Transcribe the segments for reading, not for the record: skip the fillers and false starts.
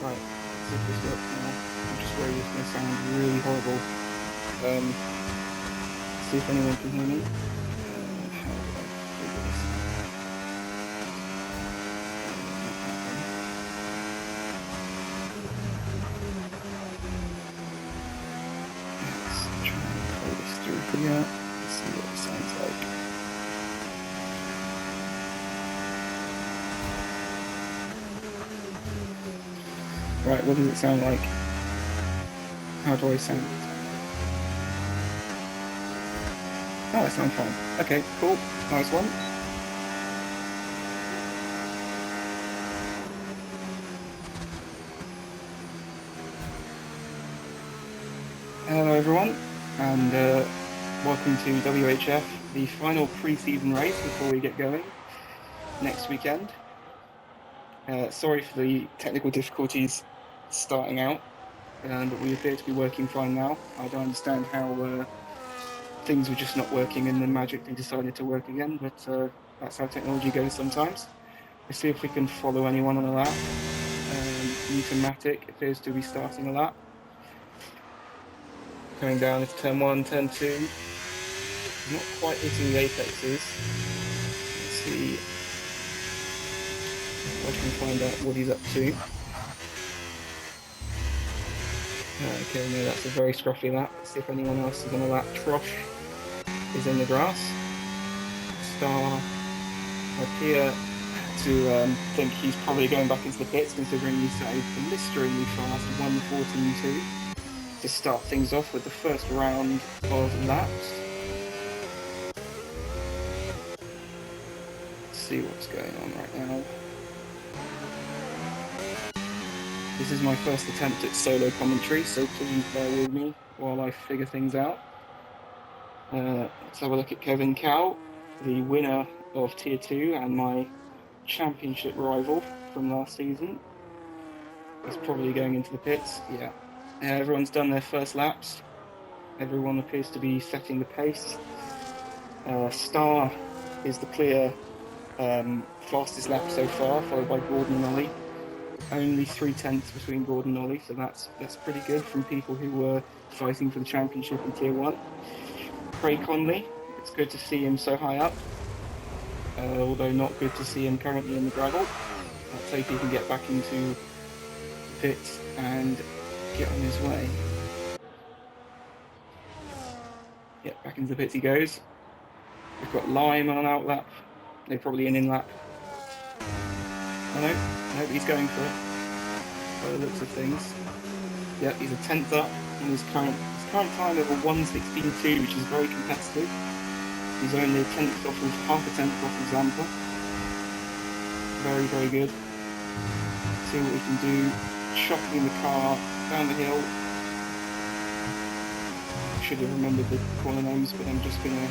Right, let's see if this works now. I'm just worried it's going to sound really horrible. See if anyone can hear me. How do I figure this out? Let's try and play this through here. Let's see what it sounds like. Right, what does it sound like? How do I sound? Oh, I sound fine. Okay, cool. Nice one. Hello everyone, and welcome to WHF, the final pre-season race before we get going next weekend. Sorry for the technical difficulties starting out, but we appear to be working fine now. I don't understand how things were just not working and then magically decided to work again, but that's how technology goes sometimes. Let's see if we can follow anyone on a lap. Newton-Matic appears to be starting a lap. Coming down into turn 1, turn 2. Not quite hitting the apexes. Let's see if I can find out what he's up to. Okay, no, that's a very scruffy lap. Let's see if anyone else is on a lap. Trosh is in the grass. Star appear to think he's probably going back into the pits, considering he started blisteringly fast, 1:14.2, to start things off with the first round of laps. Let's see what's going on right now. This is my first attempt at solo commentary, so please bear with me while I figure things out. Let's have a look at Kevin Cow, the winner of Tier 2 and my championship rival from last season. He's probably going into the pits, yeah. Everyone's done their first laps. Everyone appears to be setting the pace. Star is the clear fastest lap so far, followed by Gordon and Ollie. Only 3/10 between Gordon and Ollie, so that's pretty good from people who were fighting for the championship in Tier 1. Craig Conley, it's good to see him so high up, although not good to see him currently in the gravel. Let's hope he can get back into the pits and get on his way. Yeah, back into the pits he goes. We've got Lime on an out lap. They're probably an in lap. Oh no, he's going for it. By the looks of things. Yeah, he's a 10th up in his current time of a 1:16.2, which is very competitive. He's only a 10th off of half a 10th off of Zampa. Very, very good. Let's see what we can do. Shocking the car down the hill. I should have remembered the corner names, but I'm just gonna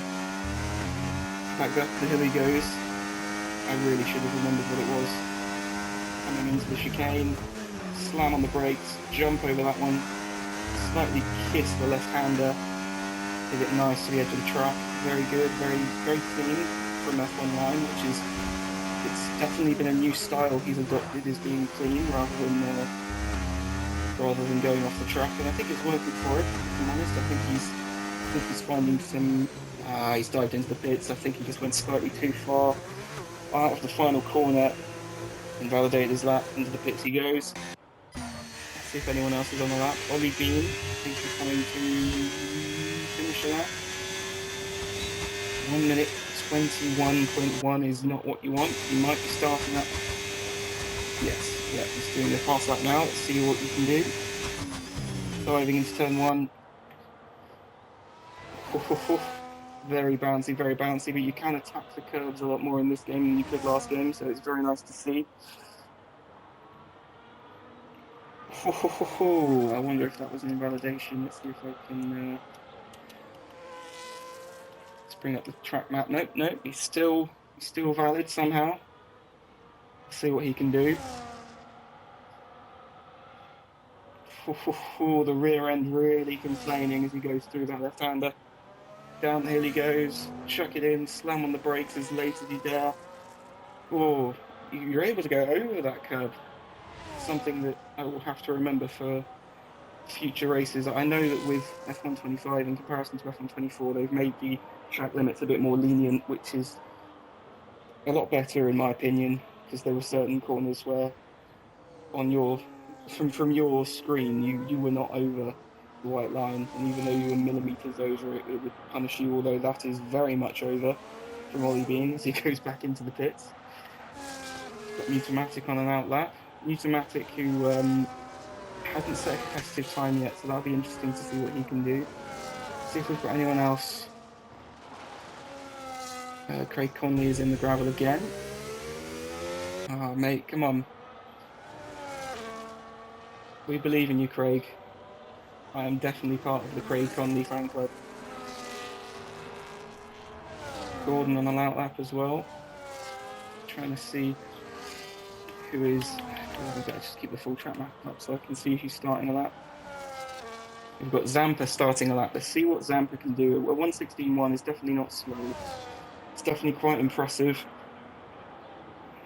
back up the hill he goes. I really should have remembered what it was. Coming into the chicane, slam on the brakes, jump over that one, slightly kiss the left-hander, did it nice to the edge of the track. Very good, very, very clean from F1 line, which is, it's definitely been a new style he's adopted, is being clean rather than going off the track, and I think it's working for it, if I'm honest. I think he's finding some, he's dived into the pits. I think he just went slightly too far out of the final corner, invalidated his lap, into the pits he goes. Let's see if anyone else is on the lap. Ollie Bean, I think he's coming to finish the lap. 1 minute 21.1 is not what you want. You might be starting up. Yes, yeah, he's doing the fast lap now. Let's see what you can do. Diving into turn 1. Very bouncy, but you can attack the curves a lot more in this game than you could last game, so it's very nice to see. I wonder if that was an invalidation. Let's see if I can let's bring up the track map. Nope, he's still valid somehow. Let's see what he can do. The rear end really complaining as he goes through that left-hander. Down the hill he goes, chuck it in, slam on the brakes as late as you dare. Oh, you're able to go over that curb. something that I will have to remember for future races. I know that with F125 in comparison to F124, they've made the track limits a bit more lenient, which is a lot better in my opinion, because there were certain corners where on your from your screen you were not over the white line, and even though you were millimeters over it, it would punish you, although that is very much over from Ollie Bean as he goes back into the pits. Got Mutamatic on an outlap. Mutamatic, who hasn't set a competitive time yet, so that'll be interesting to see what he can do. See if we've got anyone else. Craig Conley is in the gravel again. Oh, mate, come on. We believe in you, Craig. I am definitely part of the Craig Conley fan club. Gordon on a outlap as well. Trying to see who is. I better just keep the full track map up so I can see who's starting a lap. We've got Zampa starting a lap. Let's see what Zampa can do. A 1:16.1 is definitely not slow. It's definitely quite impressive,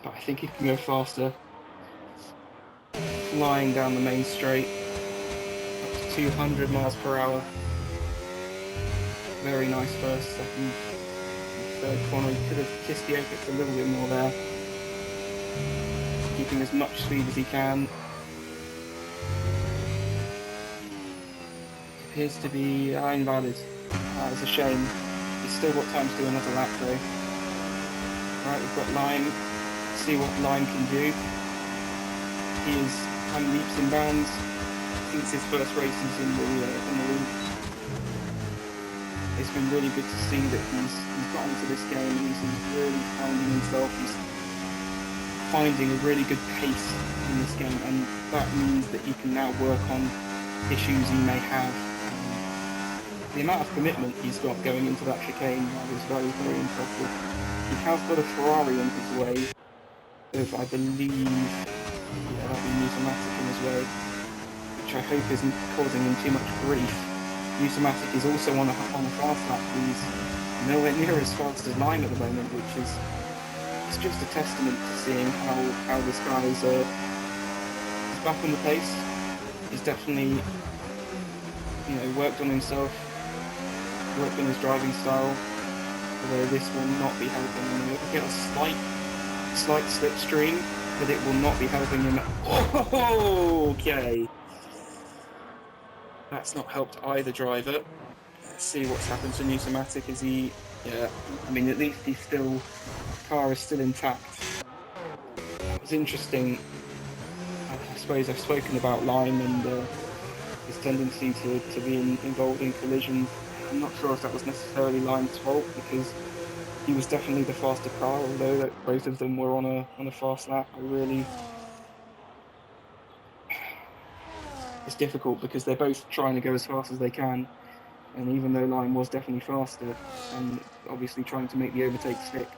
but I think he can go faster. Flying down the main straight, up to 200 miles per hour. Very nice first, second, third corner. He could have kissed the apex a little bit more there. Keeping as much speed as he can. Appears to be invalid. That is a shame. He's still got time to do another lap though. Right, we've got Lime. Let's see what Lime can do. He is kind of leaps and bounds since his first races in the league. It's been really good to see that he's got into this game and he's really finding himself. He's finding a really good pace in this game, and that means that he can now work on issues he may have. The amount of commitment he's got going into that chicane is very, very impressive. He has got a Ferrari in his way of, I believe, that'll be Mutamatic in his way, which I hope isn't causing him too much grief. Mutamatic is also on a fast lap. He's nowhere near as fast as Lime at the moment, which is it's just a testament to seeing how this guy is back on the pace. He's definitely worked on himself, worked on his driving style, although this will not be helping him. He'll get a slight slipstream, but it will not be helping him. Oh, okay. That's not helped either driver. Let's see what's happened to Newsomatic. Is he... Yeah, I mean, at least the car is still intact. It was interesting. I suppose I've spoken about Lime and his tendency to be involved in collisions. I'm not sure if that was necessarily Lime's fault, because he was definitely the faster car, although that both of them were on a fast lap. It's difficult because they're both trying to go as fast as they can, and even though Lime was definitely faster and obviously trying to make the overtake stick,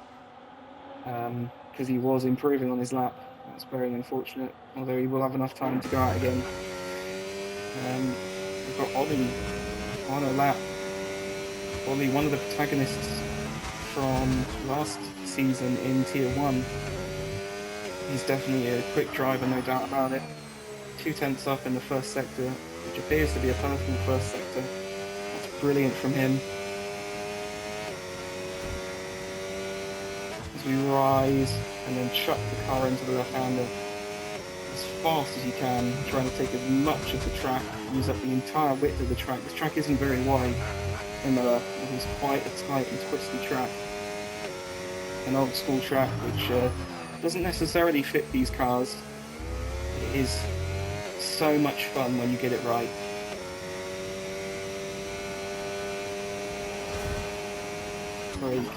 because he was improving on his lap, that's very unfortunate, although he will have enough time to go out again. We've got Ollie on a lap. Ollie, one of the protagonists from last season in Tier 1. He's definitely a quick driver, no doubt about it. 2/10 up in the first sector, which appears to be a personal first sector. That's brilliant from him. As we rise and then chuck the car into the left-hander as fast as you can, trying to take as much of the track, use up the entire width of the track. This track isn't very wide, Imola. It is quite a tight and twisty track. An old school track which doesn't necessarily fit these cars. It is so much fun when you get it right. Brake.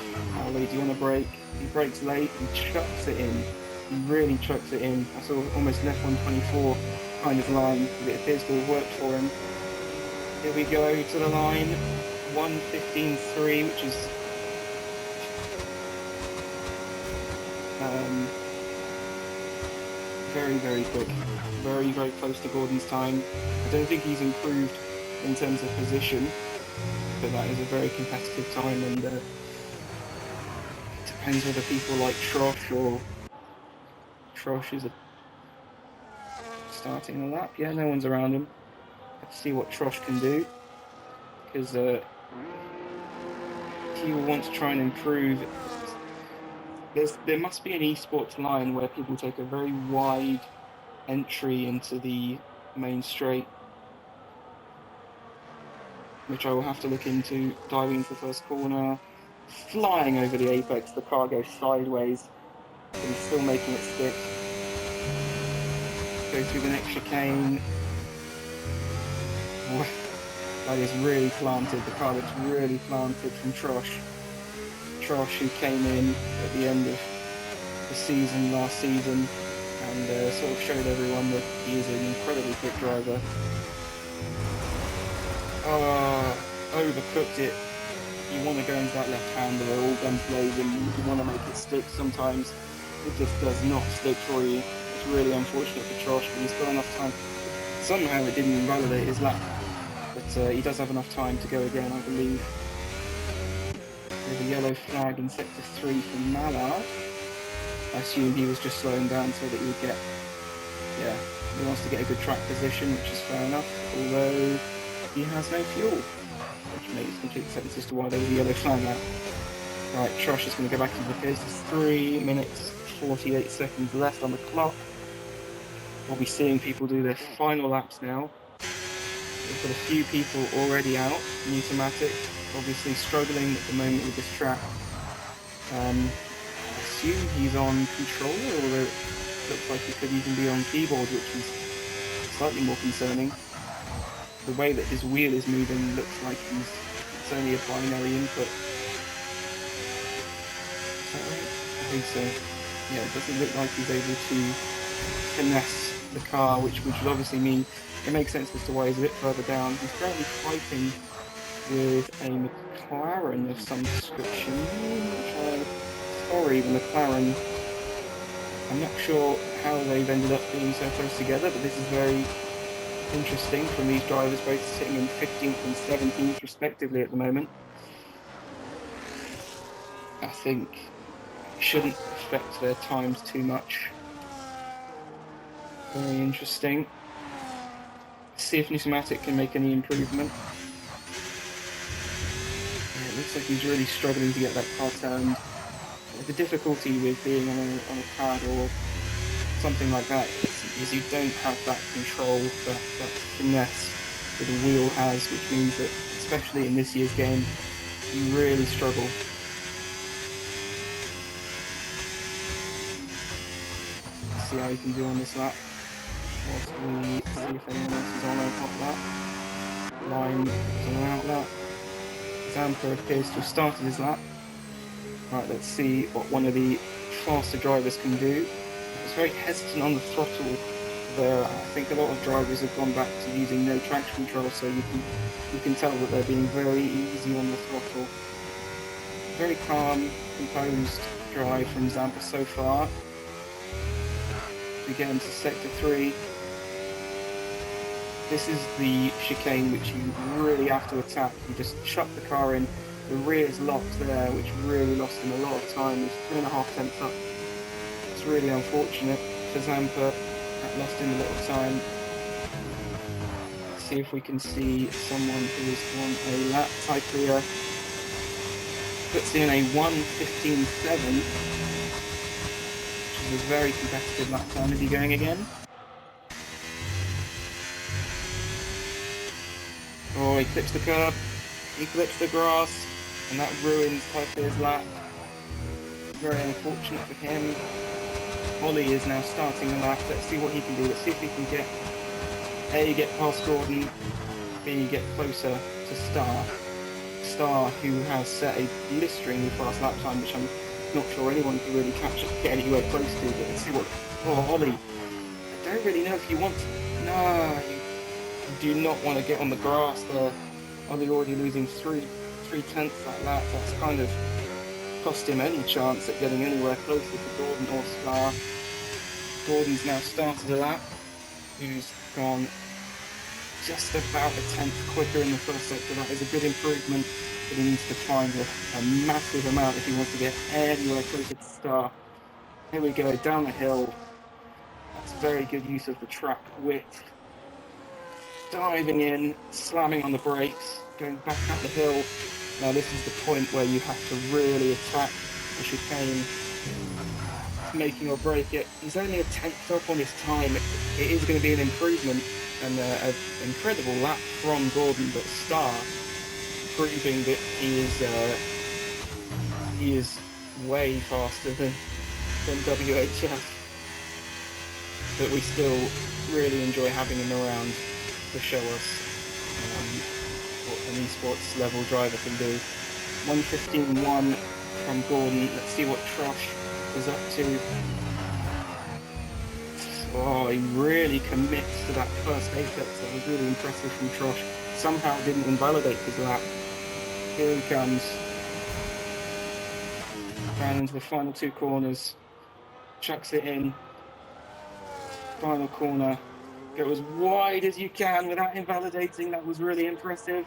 Ollie, do you want to brake? He brakes late and chucks it in. He really chucks it in. I saw almost an F124 kind of line, but it appears to have worked for him. Here we go to the line. 1:15.3, which is very, very quick. Very, very close to Gordon's time. I don't think he's improved in terms of position, but that is a very competitive time, and it depends whether people like Trosh, or Trosh is starting the lap. Yeah, no one's around him. Let's see what Trosh can do, because he will want to try and improve. There must be an esports line where people take a very wide entry into the main straight, which I will have to look into. Diving into the first corner, flying over the apex, the car goes sideways, but he's still making it stick. Go through the next chicane. That is really planted. The car looks really planted from Trosh. Trosh, who came in at the end of the season last season and sort of showed everyone that he is an incredibly quick driver. Overcooked it. You want to go into that left-hander, all guns blazing, you want to make it stick. Sometimes it just does not stick for you. It's really unfortunate for Trosh, but he's got enough time. Somehow it didn't invalidate his lap, but he does have enough time to go again, I believe. With a yellow flag in sector 3 for Mallard. I assume he was just slowing down so that he would get, he wants to get a good track position, which is fair enough, although he has no fuel, which makes complete sense as to why there was a yellow flag out. Right, Trosh is going to go back into the pits. There's 3 minutes 48 seconds left on the clock. We'll be seeing people do their final laps now. We've got a few people already out. Pneumatic, obviously struggling at the moment with this track. I assume he's on controller, although it looks like he could even be on keyboard, which is slightly more concerning. The way that his wheel is moving looks like it's only a binary input. Is that right? I think so. Yeah, it doesn't look like he's able to finesse the car, which would obviously mean it makes sense as to why he's a bit further down. He's currently fighting with a McLaren of some description. Sorry, the McLaren. I'm not sure how they've ended up being so close together, but this is very interesting from these drivers, both sitting in 15th and 17th respectively at the moment. I think it shouldn't affect their times too much. Very interesting. See if Pneumatic can make any improvement. Yeah, it looks like he's really struggling to get that car turned. The difficulty with being on a pad or something like that is you don't have that control, that finesse that a wheel has, which means that, especially in this year's game, you really struggle. Let's see how he can do on this lap. Whilst we see if anyone else is on over top of that. Line is an out lap. Zampa appears to have started his lap. Right, let's see what one of the faster drivers can do. I was very hesitant on the throttle there. I think a lot of drivers have gone back to using no traction control, so you can tell that they're being very easy on the throttle. Very calm, composed drive from Zampa so far. We get into sector 3. This is the chicane which you really have to attack. You just chuck the car in. The rear's locked there, which really lost him a lot of time. He's 3.5 tenths up. It's really unfortunate for Zampa. That lost him a lot of time. Let's see if we can see someone who is on a lap type here. Puts in a 1:15.7, which is a very competitive lap time. Is he going again? Oh, he clips the curb. He clips the grass. And that ruins Taipei's lap. Very unfortunate for him. Ollie is now starting the lap. Let's see what he can do. Let's see if he can get A, get past Gordon, B, get closer to Star, who has set a blisteringly fast lap time, which I'm not sure anyone can really get anywhere close to. But let's see what. Oh, Ollie. I don't really know if you want to. No, you do not want to get on the grass there. Ollie already losing 3 tenths that lap. That's kind of cost him any chance at getting anywhere closer to Gordon or Star. Gordon's now started a lap, who's gone just about a tenth quicker in the first sector. That is a good improvement, but he needs to find a massive amount if he wants to get anywhere closer to Star. Here we go, down the hill. That's very good use of the track width. Diving in, slamming on the brakes, going back up the hill. Now this is the point where you have to really attack the chicane. It's making or break it. He's only a tenth up on his time. It is going to be an improvement and an incredible lap from Gordon, but Starr proving that he is way faster than WHF. But we still really enjoy having him around to show us what an esports level driver can do. 1:15.1 from Gordon. Let's see what Trosh is up to. Oh, he really commits to that first apex. That was really impressive from Trosh. Somehow didn't invalidate his lap. Here he comes. Down into the final two corners. Chucks it in. Final corner. Go as wide as you can without invalidating. That was really impressive.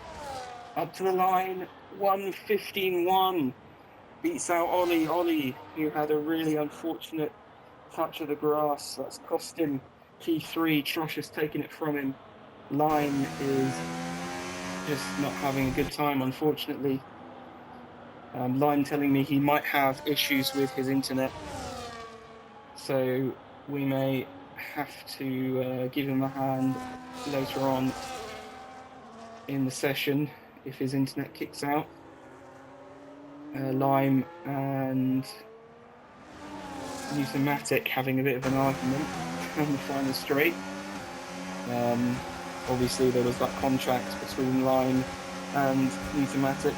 Up to the line. 1:15.1. Beats out Ollie. Ollie, who had a really unfortunate touch of the grass. That's cost him P3. Trosh has taken it from him. Line is just not having a good time, unfortunately. Line telling me he might have issues with his internet. So we may have to give him a hand later on in the session if his internet kicks out. Lime and Pneumatic having a bit of an argument on the final straight. Obviously there was that contract between Lime and Pneumatic,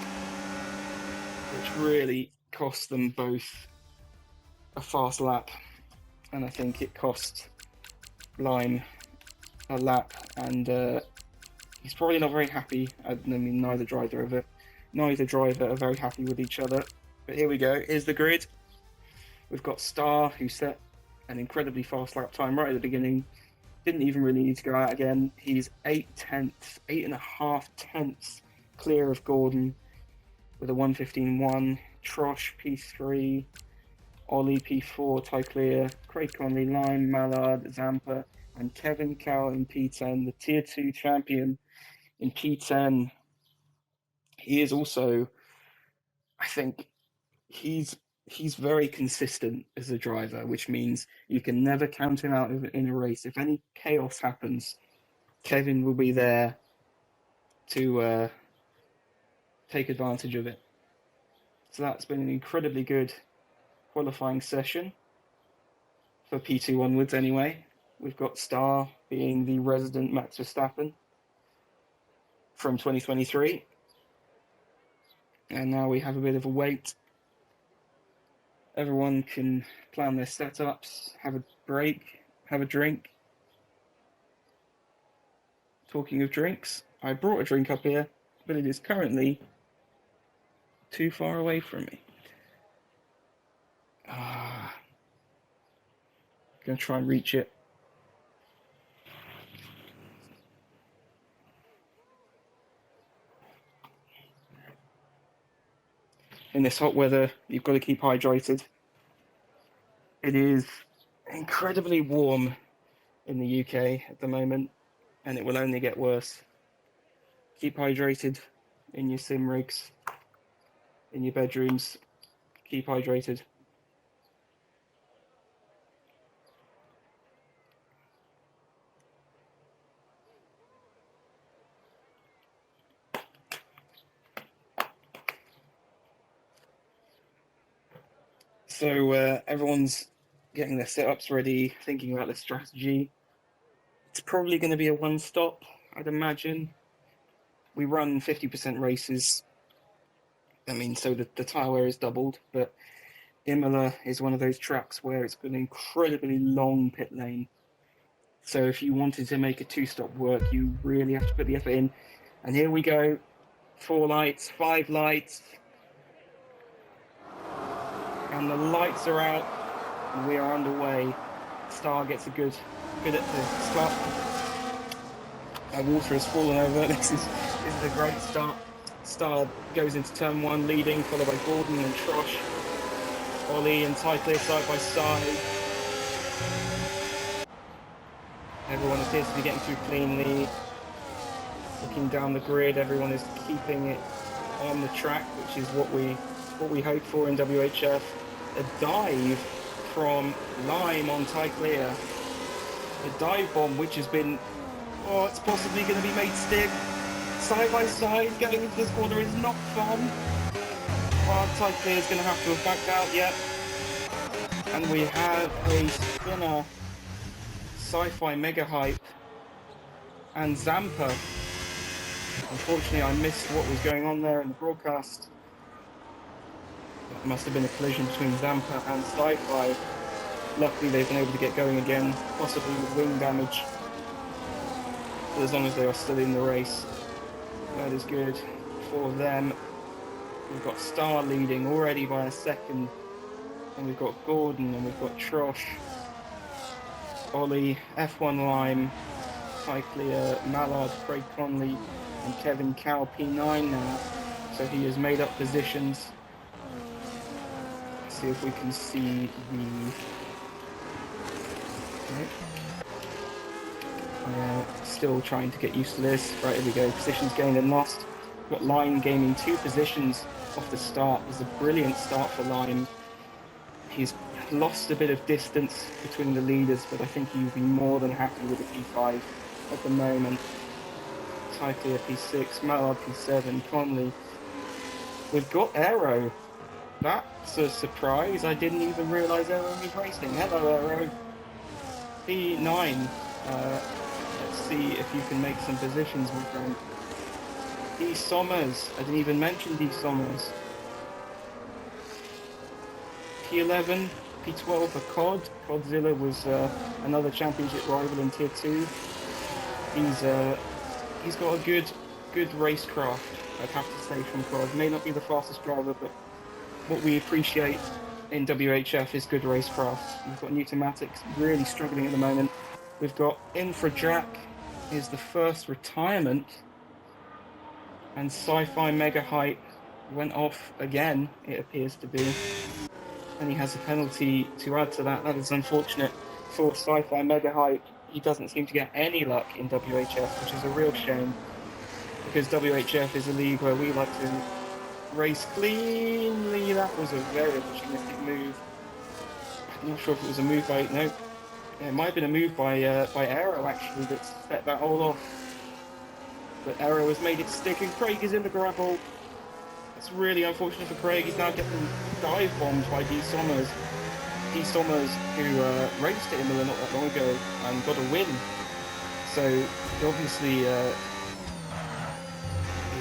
which really cost them both a fast lap, and I think it cost Lime a lap, and he's probably not very happy. I mean, neither driver are very happy with each other. But here we go. Here's the grid. We've got Starr, who set an incredibly fast lap time right at the beginning. Didn't even really need to go out again. He's 8.5 tenths clear of Gordon with a 1:15.1. Trosh P3, Ollie P4, Ty Clear, Craig Conley, Lime, Mallard, Zampa, and Kevin Cow in P10, the Tier 2 champion in P10. He is also, I think, he's very consistent as a driver, which means you can never count him out in a race. If any chaos happens, Kevin will be there to take advantage of it. So that's been an incredibly good qualifying session for P2 onwards anyway. We've got Starr being the resident Max Verstappen from 2023. And now we have a bit of a wait. Everyone can plan their setups, have a break, have a drink. Talking of drinks, I brought a drink up here, but it is currently too far away from me. Gonna try and reach it. In this hot weather, you've got to keep hydrated. It is incredibly warm in the UK at the moment, and it will only get worse. Keep hydrated in your sim rigs, in your bedrooms. Keep hydrated. So everyone's getting their setups ready, thinking about their strategy. It's probably going to be a one-stop, I'd imagine. We run 50% races. I mean, so the tyre wear is doubled, but Imola is one of those tracks where it's got an incredibly long pit lane. So if you wanted to make a two-stop work, you really have to put the effort in. And here we go. 4 lights, 5 lights. And the lights are out, and we are underway. Starr gets a good at the start. My water has fallen over. This is a great start. Starr goes into turn 1 leading, followed by Gordon and Trosh. Ollie and Ty Clear side by side. Everyone appears to be getting through cleanly. Looking down the grid, everyone is keeping it on the track, which is what we hope for in WHF. A dive from Lime on Clear. A dive bomb which has been, oh, it's possibly going to be made stick. Side by side, getting into this corner is not fun. Well, Clear is going to have to have backed out yet. And we have a spinner, Sci-Fi Mega Hype, and Zampa. Unfortunately, I missed what was going on there in the broadcast. That must have been a collision between Zampa and Sci-Fi. Luckily, they've been able to get going again, possibly with wing damage. But as long as they are still in the race, that is good for them. We've got Star leading already by a second. And we've got Gordon and we've got Trosh, Ollie, F1 Lime, Clear, Mallard, Craig Conley, and Kevin Cow P9 now. So he has made up positions. Let's see if we can see the... still trying to get used to this. Right, here we go. Positions gained and lost. We've got Lime gaining 2 positions off the start. It was a brilliant start for Lime. He's lost a bit of distance between the leaders, but I think he'd be more than happy with a P5 at the moment. Clear P6, Mallard P7, Conley. We've got Aero. That's a surprise. I didn't even realise Aero was racing. Hello, Aero. P9. Let's see if you can make some positions, my friend. D. Sommers. I didn't even mention D. Sommers. P11, P12 for Cod. Codzilla was another championship rival in Tier 2. He's got a good racecraft, I'd have to say, from Cod. May not be the fastest driver, but what we appreciate in WHF is good racecraft. We've got Newtomatics really struggling at the moment. We've got Infrajack is the first retirement, and Sci-Fi Mega Hype went off again, it appears to be. And he has a penalty to add to that. That is unfortunate for Sci-Fi Mega Hype. He doesn't seem to get any luck in WHF, which is a real shame, because WHF is a league where we like to race cleanly. That was a very opportunistic move. I'm not sure if it was a move by... No, it might have been a move by Aero, actually, that set that all off. But Aero has made it stick, and Craig is in the gravel. It's really unfortunate for Craig. He's now getting dive bombed by D. Sommers. D. Sommers, who raced at Imola not that long ago and got a win. So obviously he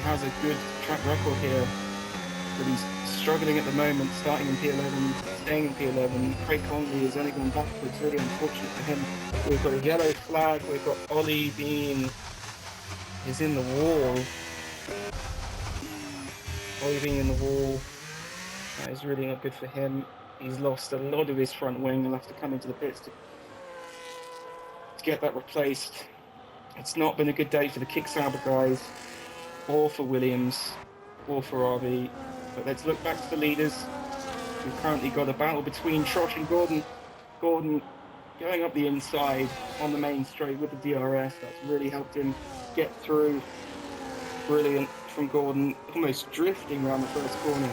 has a good track record here, but he's struggling at the moment, starting in P11, staying in P11. Craig Conley is only going backwards, really unfortunate for him. We've got a yellow flag. We've got Ollie Bean is in the wall. Ollie being in the wall, that is really not good for him. He's lost a lot of his front wing. He'll have to come into the pits to get that replaced. It's not been a good day for the Kicksauber guys, or for Williams, or for RB. But let's look back to the leaders. We've currently got a battle between Trosh and Gordon. Gordon going up the inside on the main straight with the DRS. That's really helped him get through. Brilliant from Gordon, almost drifting around the first corner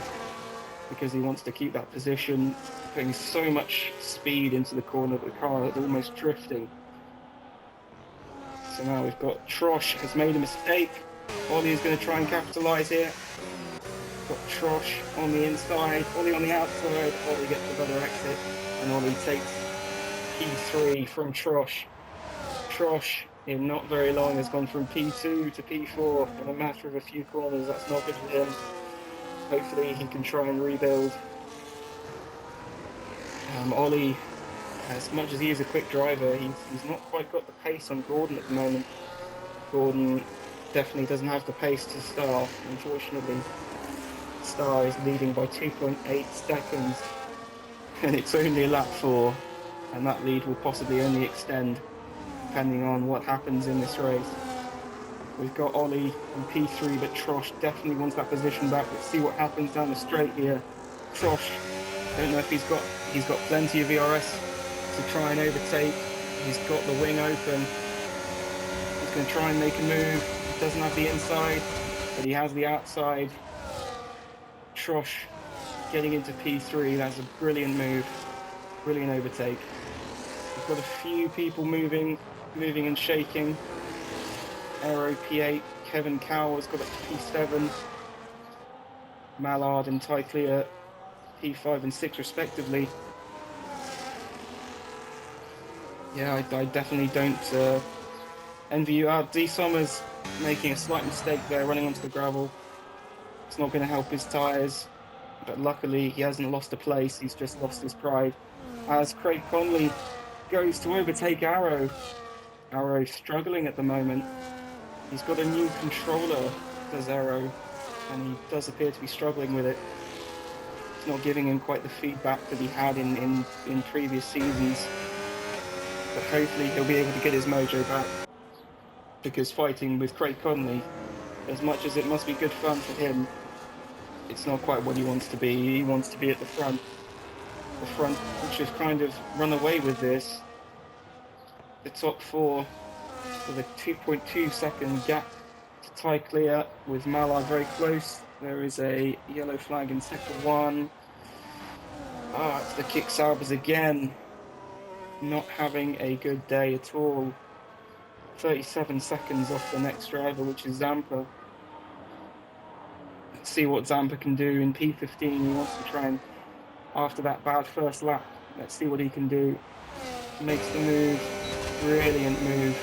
because he wants to keep that position, putting so much speed into the corner that the car is almost drifting. So now we've got Trosh has made a mistake. Ollie is going to try and capitalise here. Got Trosh on the inside, Ollie on the outside. Ollie gets the better exit, and Ollie takes P3 from Trosh. Trosh, in not very long, has gone from P2 to P4 in a matter of a few corners. That's not good for him. Hopefully he can try and rebuild. Ollie, as much as he is a quick driver, he's not quite got the pace on Gordon at the moment. Gordon definitely doesn't have the pace to Star, unfortunately. Star is leading by 2.8 seconds, and it's only lap 4, and that lead will possibly only extend depending on what happens in this race. We've got Ollie on P3, but Trosh definitely wants that position back. Let's see what happens down the straight here. Trosh, I don't know if he's got plenty of ERS to try and overtake. He's got the wing open. going to try and make a move. He doesn't have the inside, but he has the outside. Trosh getting into P3. That's a brilliant move. Brilliant overtake. We've got a few people moving and shaking. Aero P8. Kevin Cowell has got it to P7. Mallard and Ty Clear P5 and 6 respectively. Yeah, I definitely don't envy you. D. Sommers making a slight mistake there, running onto the gravel. It's not going to help his tyres, but luckily he hasn't lost a place, he's just lost his pride. As Craig Conley goes to overtake Arrow. Arrow struggling at the moment. He's got a new controller, does Arrow, and he does appear to be struggling with it. It's not giving him quite the feedback that he had in previous seasons. But hopefully he'll be able to get his mojo back. Because fighting with Craig Conley, as much as it must be good fun for him, it's not quite what he wants to be. He wants to be at the front. The front, which has kind of run away with this. The top four with a 2.2 second gap to Ty Clear, with Mallard very close. There is a yellow flag in sector 1. It's the Kick Saubers again. Not having a good day at all. 37 seconds off the next driver, which is Zampa. Let's see what Zampa can do in P15. He wants to try and, after that bad first lap, let's see what he can do. Makes the move. Brilliant move.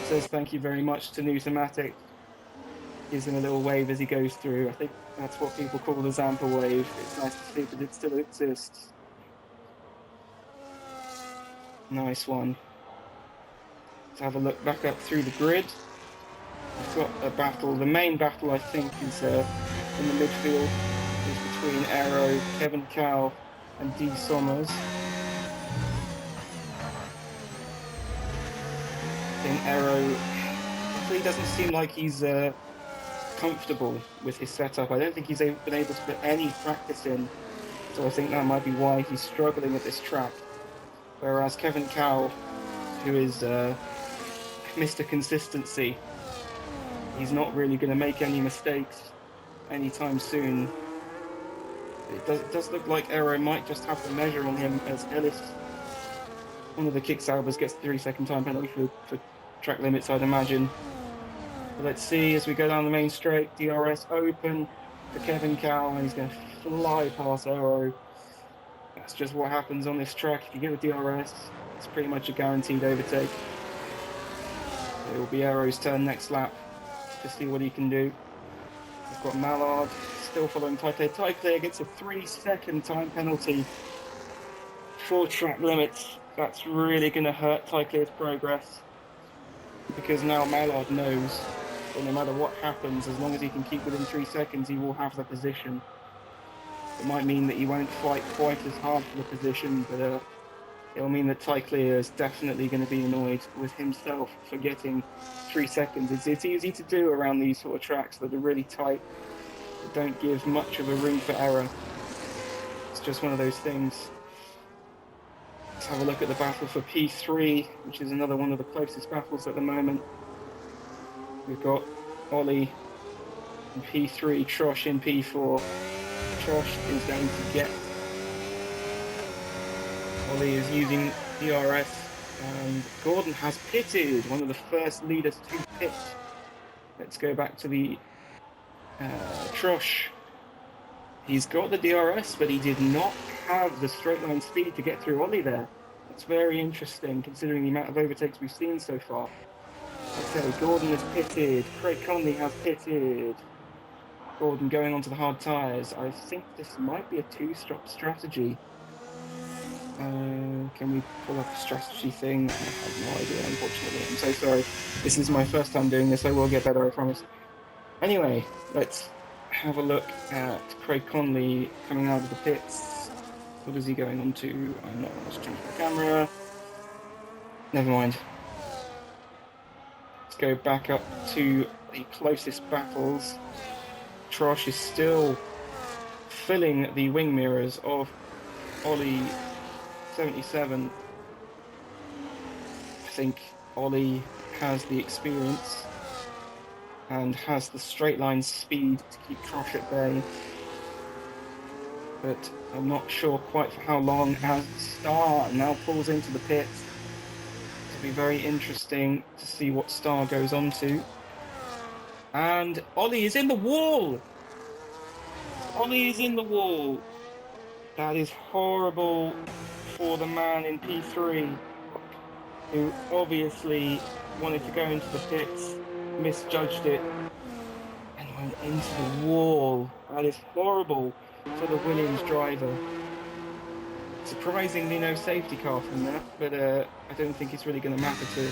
Says thank you very much to Newtomatic. Gives him a little wave as he goes through. I think that's what people call the Zampa wave. It's nice to see that it still exists. Nice one. Let's have a look back up through the grid. We've got a battle. The main battle, I think, is in the midfield. Is between Aero, Kevin Cowell, and D. Sommers. I think Aero really doesn't seem like he's comfortable with his setup. I don't think he's been able to put any practice in. So I think that might be why he's struggling at this track. Whereas Kevin Cowell, who is Mr. Consistency, he's not really going to make any mistakes anytime soon. It does look like Aero might just have to measure on him, as Ellis, one of the Kick Saubers, gets 3-second time penalty for track limits, I'd imagine. But let's see as we go down the main straight. DRS open for Kevin Cowell, and he's going to fly past Aero. That's just what happens on this track. If you get a DRS, it's pretty much a guaranteed overtake. It will be Aero's turn next lap to see what he can do. We've got Mallard still following Ty Clear. Ty Clear gets a 3-second time penalty for track limits. That's really going to hurt Ty Clear's progress, because now Mallard knows that no matter what happens, as long as he can keep within 3 seconds, he will have the position. It might mean that he won't fight quite as hard for the position, but it'll mean that Ty Clear is definitely going to be annoyed with himself for getting 3 seconds. It's easy to do around these sort of tracks that are really tight, that don't give much of a room for error. It's just one of those things. Let's have a look at the battle for P3, which is another one of the closest battles at the moment. We've got Ollie in P3, Trosh in P4. Trosh is going to get... Ollie is using DRS, and Gordon has pitted, one of the first leaders to pit. Let's go back to the Trosh. He's got the DRS, but he did not have the straight line speed to get through Ollie there. That's very interesting, considering the amount of overtakes we've seen so far. Okay, Gordon has pitted. Craig Conley has pitted. Gordon going onto the hard tyres. I think this might be a two-stop strategy. Can we pull up a strategy thing? I have no idea, unfortunately. I'm so sorry. This is my first time doing this. I will get better, I promise. Anyway, let's have a look at Craig Conley coming out of the pits. What is he going on to? I'm not going to change my camera. Never mind. Let's go back up to the closest battles. Trosh is still filling the wing mirrors of Ollie 77. I think Ollie has the experience and has the straight line speed to keep Trosh at bay. But I'm not sure quite for how long, as Star now pulls into the pits. It'll be very interesting to see what Star goes on to. And Ollie is in the wall! Ollie is in the wall! That is horrible for the man in P3, who obviously wanted to go into the pits, misjudged it, and went into the wall. That is horrible for the Williams driver. Surprisingly, no safety car from that, but I don't think it's really going to matter to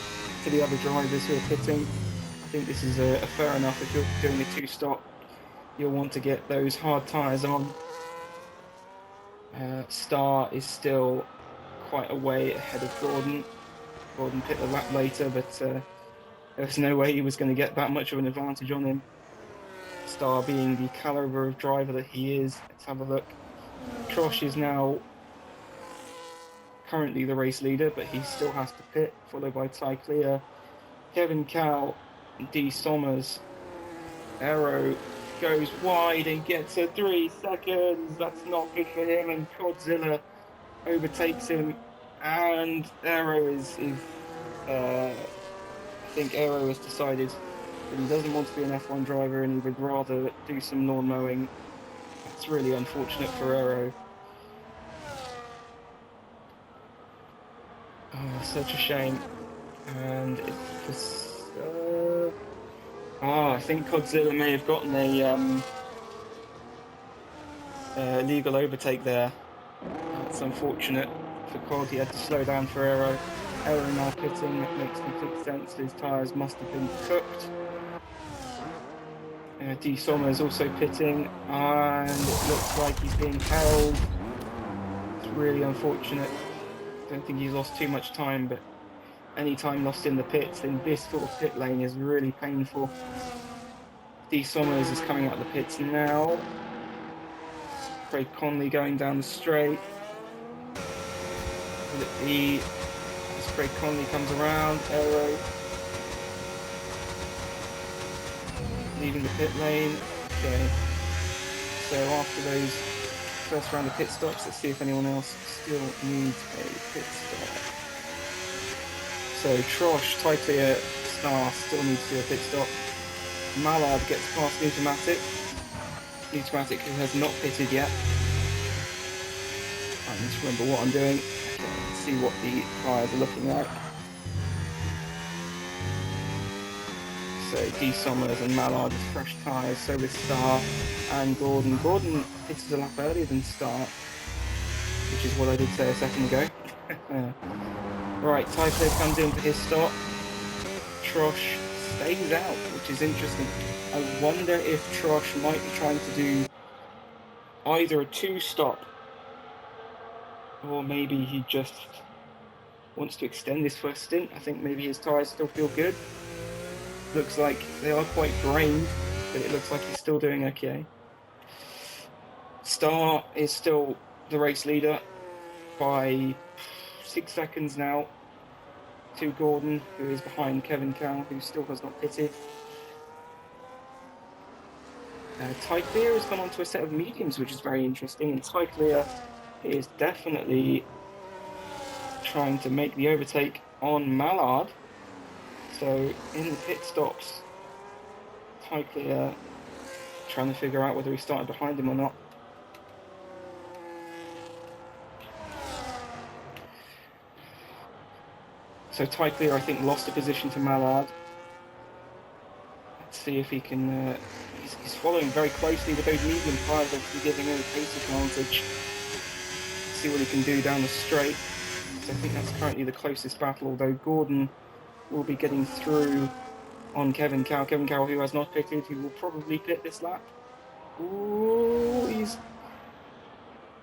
the other drivers who are pitting. I think this is a fair enough. If you're doing a two-stop, you'll want to get those hard tyres on. Star is still quite a way ahead of Gordon. Gordon pit a lap later, but there's no way he was going to get that much of an advantage on him. Star being the caliber of driver that he is. Let's have a look. Trosh is now currently the race leader, but he still has to pit, followed by Ty Clear, Kevin Cow, D. Sommers. Aero goes wide and gets a 3 seconds. That's not good for him, and Godzilla overtakes him. And Aero I think Aero has decided that he doesn't want to be an F1 driver and he would rather do some lawn mowing. That's really unfortunate for Aero. Oh, such a shame. And it was, I think Godzilla may have gotten a legal overtake there. That's unfortunate for Cod. He had to slow down for Aero. Aero now pitting. That makes complete sense. His tyres must have been cooked. D. Sommers also pitting, and it looks like he's being held. It's really unfortunate. Don't think he's lost too much time, but any time lost in the pits in this sort of pit lane is really painful. D. Sommers is coming out of the pits now. Craig Conley going down the straight. Will it be as Craig Conley comes around? Aero leaving the pit lane. Okay. So after those first round of pit stops, let's see if anyone else still needs a pit stop. So Trosh, Ty Clear, Star still needs to do a pit stop. Mallard gets past Nutomatic. Nutomatic, who has not pitted yet. I need to remember what I'm doing. Okay, let's see what the tyres are looking like. So D. Sommers and Mallard with fresh tyres, so with Star and Gordon. Gordon pitted a lap earlier than Star, which is what I did say a second ago. Right, Ty Clear comes in for his stop. Trosh stays out, which is interesting. I wonder if Trosh might be trying to do either a two-stop, or maybe he just wants to extend this first stint. I think maybe his tyres still feel good. Looks like they are quite grained, but it looks like he's still doing okay. Star is still the race leader by 6 seconds now to Gordon, who is behind Kevin Cow, who still has not pitted. Ty Clear has gone on to a set of mediums, which is very interesting, and Ty Clear is definitely trying to make the overtake on Mallard. So in the pit stops, Ty Clear trying to figure out whether he started behind him or not. So Ty Clear, I think, lost a position to Mallard. Let's see if he can... he's following very closely with those medium tyres, obviously giving him a pace advantage. Let's see what he can do down the straight. So I think that's currently the closest battle, although Gordon will be getting through on Kevin Cow. Kevin Cow, who has not pitted, who will probably pit this lap. Ooh, he's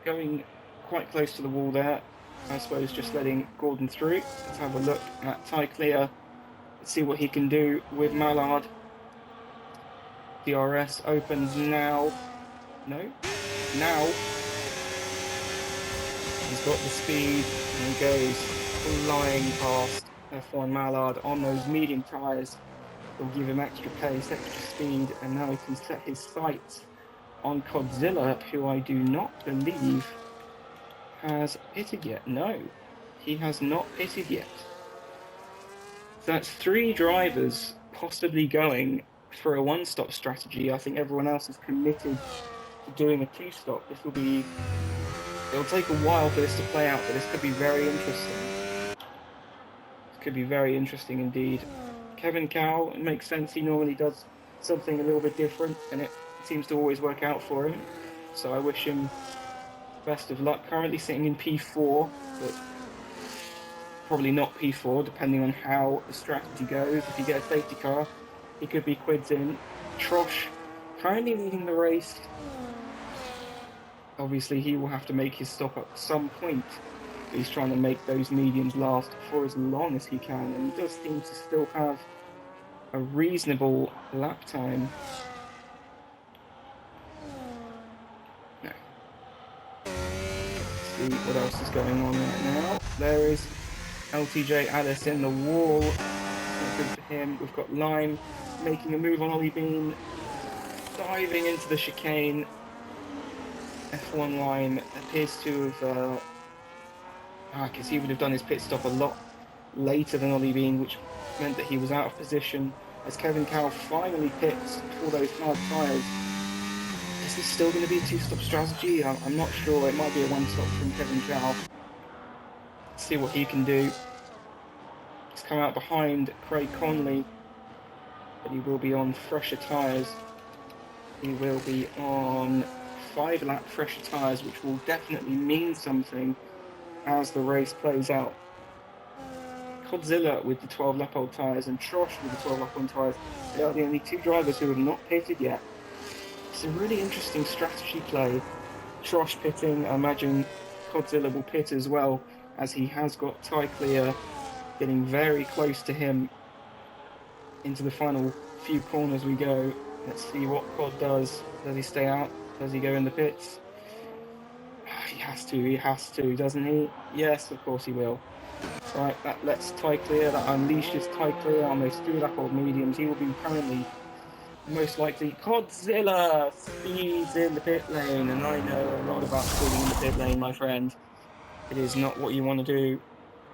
going quite close to the wall there. I suppose just letting Gordon through. Let's have a look at Ty Clear. Let's see what he can do with Mallard. DRS opens now. No? Now. He's got the speed and he goes flying past F1 Mallard on those medium tyres will give him extra pace, extra speed, and now he can set his sights on Godzilla, who I do not believe has pitted yet. No, he has not pitted yet. So that's 3 drivers possibly going for a one-stop strategy. I think everyone else is committed to doing a 2-stop. It'll take a while for this to play out, but this could be very interesting. This could be very interesting indeed. Kevin Cow, it makes sense. He normally does something a little bit different, and it seems to always work out for him. So I wish him best of luck. Currently sitting in P4, but probably not P4, depending on how the strategy goes. If you get a safety car, he could be quids in. Trosh currently leading the race. Obviously, he will have to make his stop at some point. He's trying to make those mediums last for as long as he can, and he does seem to still have a reasonable lap time. No. Let's see what else is going on right now. There is LTJ Alice in the wall. Not good for him. We've got Lime making a move on Ollie Bean, diving into the chicane. F1 Lime appears to have, because he would have done his pit stop a lot later than Ollie Bean, which meant that he was out of position. As Kevin Cow finally pits for those hard tyres, is this still going to be a 2-stop strategy? I'm not sure. It might be a 1-stop from Kevin Cow. Let's see what he can do. He's come out behind Craig Conley, but he will be on fresher tyres. He will be on 5-lap fresher tyres, which will definitely mean something as the race plays out. Godzilla with the 12-lap-old tyres and Trosh with the 12-lap-old tyres, they are the only 2 drivers who have not pitted yet. It's a really interesting strategy play. Trosh pitting, I imagine Godzilla will pit as well, as he has got tie clear, getting very close to him into the final few corners we go. Let's see what Cod does. Does he stay out? Does he go in the pits? He has to, doesn't he? Yes, of course he will. Right, that lets tie clear, that unleashes tie clear on those 3-lap-old mediums. He will be currently, most likely, Godzilla speeds in the pit lane, and I know a lot about speeding in the pit lane, my friend. It is not what you want to do.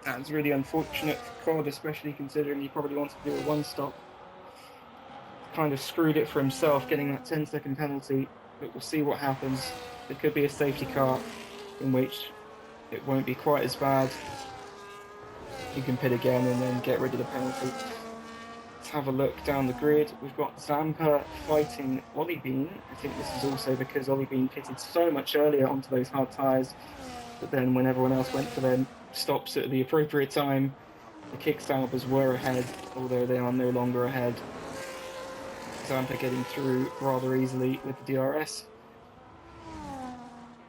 That's really unfortunate for Cod, especially considering he probably wants to do a 1-stop. Kind of screwed it for himself, getting that 10-second penalty, but we'll see what happens. There could be a safety car, in which it won't be quite as bad. You can pit again and then get rid of the penalty. Let's have a look down the grid. We've got Zampa fighting Ollie Bean. I think this is also because Ollie Bean pitted so much earlier onto those hard tyres, but then when everyone else went for their stops at the appropriate time, the kickstabbers were ahead, although they are no longer ahead. Zampa getting through rather easily with the DRS.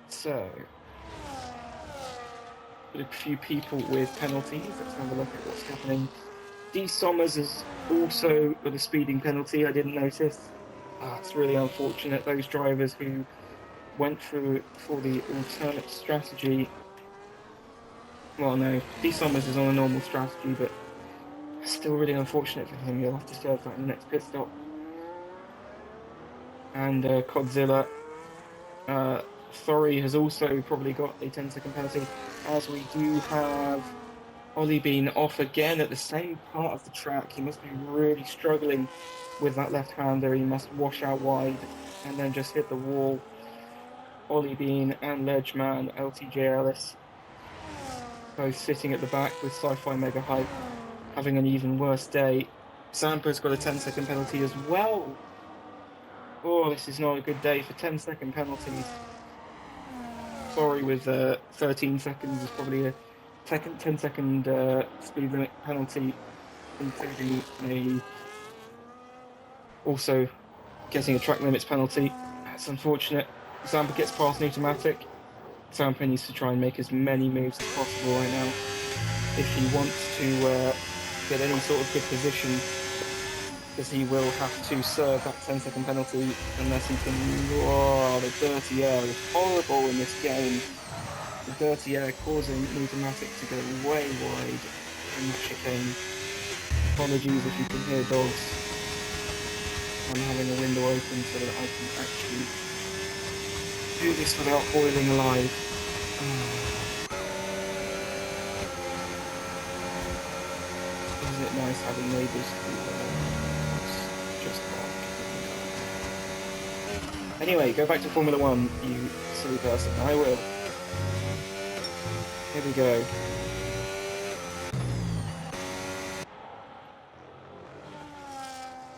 So, a few people with penalties. Let's have a look at what's happening. D. Sommers is also with a speeding penalty. I didn't notice. It's really unfortunate. Those drivers who went for the alternate strategy. Well, no, D. Sommers is on a normal strategy, but still really unfortunate for him. You'll have to serve that in the next pit stop. And Godzilla. Thorry has also probably got a 10-second penalty, as we do have Ollie Bean off again at the same part of the track. He must be really struggling with that left-hander. He must wash out wide and then just hit the wall. Ollie Bean and Ledgeman, LTJ Ellis, both sitting at the back with Sci-Fi Mega Hype, having an even worse day. Sampa's got a 10-second penalty as well. Oh, this is not a good day for 10-second penalties. Sorry, with 13 seconds is probably a 10-second speed limit penalty, including also getting a track limits penalty. That's unfortunate. Zampa gets past Automatic. Zampa needs to try and make as many moves as possible right now if he wants to get any sort of good position, because he will have to serve that 10-second penalty unless he can. Oh, the dirty air is horrible in this game. The dirty air causing Automatic to go way wide. in that chicane. Apologies if you can hear dogs. I'm having a window open so that I can actually do this without boiling alive. Isn't it nice having neighbours who just bark? Anyway, go back to Formula One, you silly person. I will. Here we go.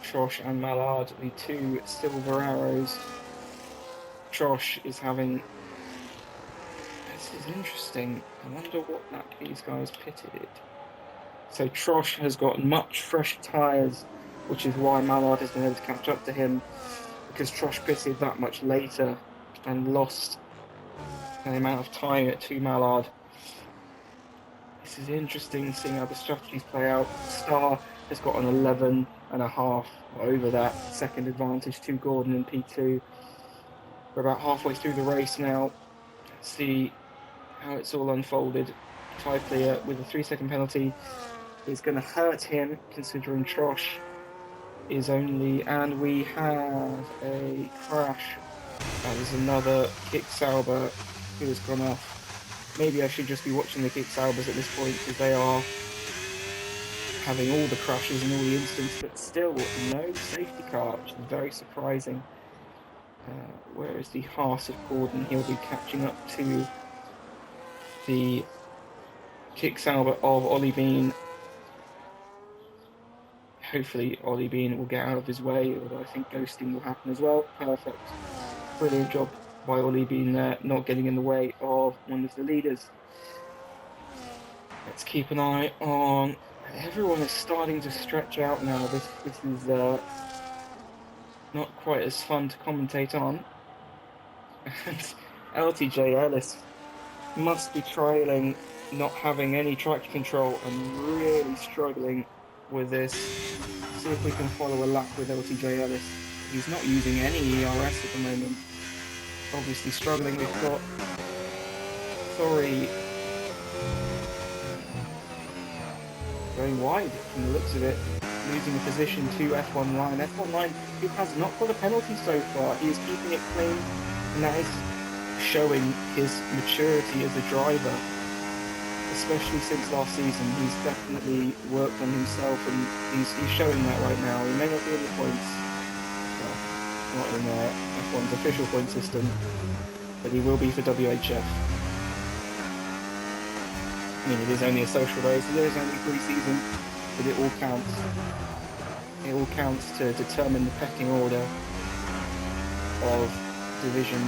Trosh and Mallard, the two silver arrows. Trosh is having... This is interesting. I wonder what these guys pitted. So Trosh has got much fresh tyres, which is why Mallard has been able to catch up to him, because Trosh pitted that much later and lost an amount of time to Mallard. This is interesting, seeing how the strategies play out. Star has got an 11.5 over that second advantage to Gordon in P2. We're about halfway through the race now. Let's see how it's all unfolded. Tyre clear with a 3-second penalty is going to hurt him, considering Trosh is only... And we have a crash. There's another Kick Sauber who has gone off. Maybe I should just be watching the Kick Saubers at this point, because they are having all the crashes and all the incidents, but still no safety car, which is very surprising. Where is the Haas of Gordon? He'll be catching up to the Kick Sauber of Ollie Bean. Hopefully Ollie Bean will get out of his way, although I think ghosting will happen as well. Perfect. Brilliant job by Ollie Bean there, not getting in the way of one of the leaders. Let's keep an eye on... Everyone is starting to stretch out now. This is not quite as fun to commentate on. And LTJ Ellis must be trailing, not having any traction control, and really struggling with this. See if we can follow a lap with LTJ Ellis. He's not using any ERS at the moment. Obviously struggling. We've got Thori going wide from the looks of it, losing a position to F1 line. F1 line, who has not got a penalty so far. He is keeping it clean, and that is showing his maturity as a driver, especially since last season. He's definitely worked on himself, and he's showing that right now. He may not be in the points, well, not in F1's official point system, but he will be for WHF. I mean, it is only a social race, it is only pre-season, but it all counts. It all counts to determine the pecking order of Division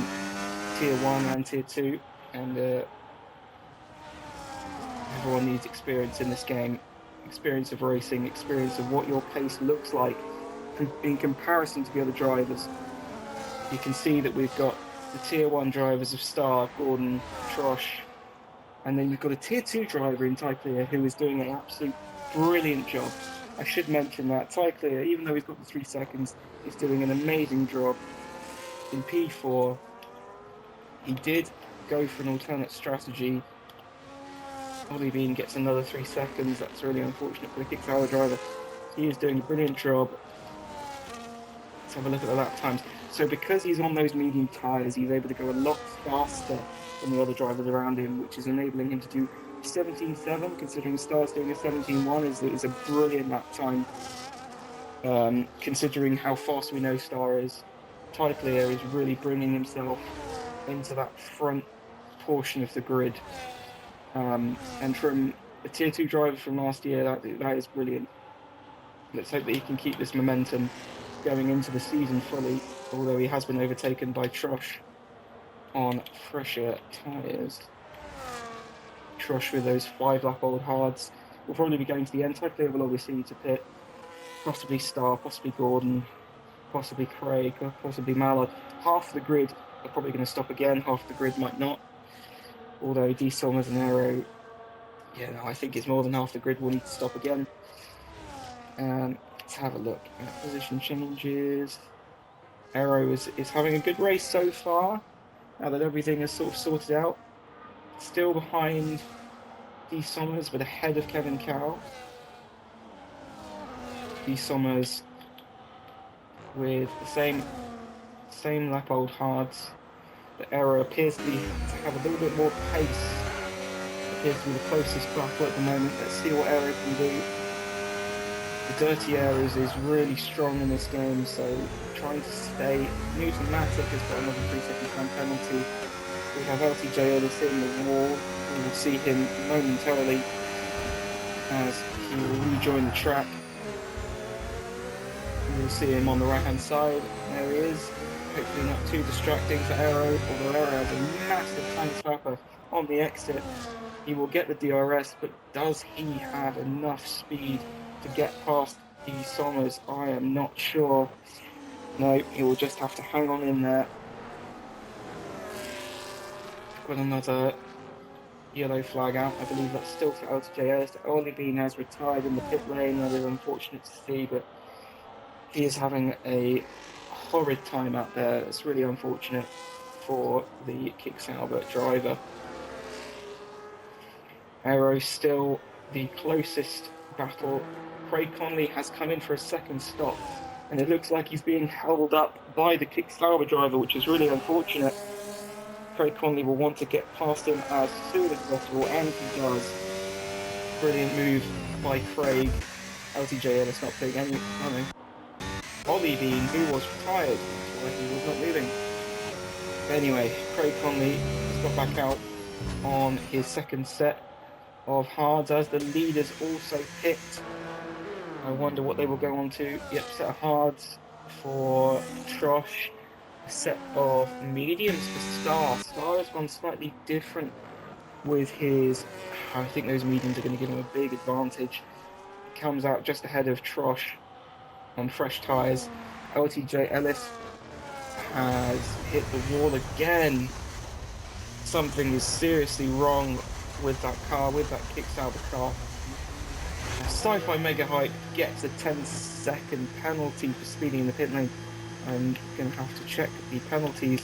Tier 1 and Tier 2, and everyone needs experience in this game. Experience of racing, experience of what your pace looks like in comparison to the other drivers. You can see that we've got the Tier 1 drivers of Star, Gordon, Trosh, and then you've got a Tier 2 driver in Tyclear who is doing an absolute brilliant job. I should mention that Tyclear, even though he's got the 3 seconds, is doing an amazing job. In P4, he did go for an alternate strategy. Ollie Bean gets another 3 seconds. That's really unfortunate for the Kick Sauber driver. He is doing a brilliant job. Let's have a look at the lap times. So because he's on those medium tyres, he's able to go a lot faster than the other drivers around him, which is enabling him to do 17.7, considering Star's doing a 17.1 is a brilliant lap time. Considering how fast we know Star is, Tyclear is really bringing himself into that front portion of the grid. And from a Tier 2 driver from last year, that is brilliant. Let's hope that he can keep this momentum going into the season fully, although he has been overtaken by Trosh on fresher tyres. Trosh with those 5-lap-old hards will probably be going to the end. Tyclear will obviously need to pit. Possibly Star, possibly Gordon, possibly Craig, possibly Mallard. Half the grid are probably going to stop again, half the grid might not. Although D-Som as an aero, yeah, no, I think it's more than half the grid will need to stop again. Let's have a look at position changes. Aero is having a good race so far, now that everything is sort of sorted out. Still behind D Sommers, but ahead of Kevin Cow. D Sommers with the same lap old hards. The Aero appears to have a little bit more pace. Appears to be the closest battle at the moment. Let's see what Aero can do. The Dirty Aeros is really strong in this game, so trying to stay. Newton Matic has got another 3-second time penalty. We have LTJ Ellis in the wall. We will see him momentarily as he will rejoin the track. We will see him on the right hand side. There he is. Hopefully not too distracting for Aero, although Aero has a massive time slapper on the exit. He will get the DRS, but does he have enough speed to get past D Sommers? I am not sure. No, he will just have to hang on in there. Got another yellow flag out. I believe that's still for LTJS. Ollie Bean has retired in the pit lane. That is unfortunate to see, but he is having a horrid time out there. It's really unfortunate for the Kick-Sauber driver. Aero still the closest battle. Craig Conley has come in for a second stop, and it looks like he's being held up by the Kick-Sauber driver, which is really unfortunate. Craig Conley will want to get past him as soon as possible, and he does. Brilliant move by Craig. LTJ Ellis not putting any money. Ollie Bean, who was retired, that's why he was not moving. Anyway, Craig Conley has got back out on his second set of hards as the leaders also picked. I wonder what they will go on to. Yep, set of hards for Trosh, a set of mediums for Star. Star has gone slightly different with his. I think those mediums are going to give him a big advantage. He comes out just ahead of Trosh on fresh tyres. LTJ Ellis has hit the wall again. Something is seriously wrong with that car, with that Kick-Sauber car. Sci-Fi Mega Hype gets a 10-second penalty for speeding in the pit lane. I'm going to have to check the penalties.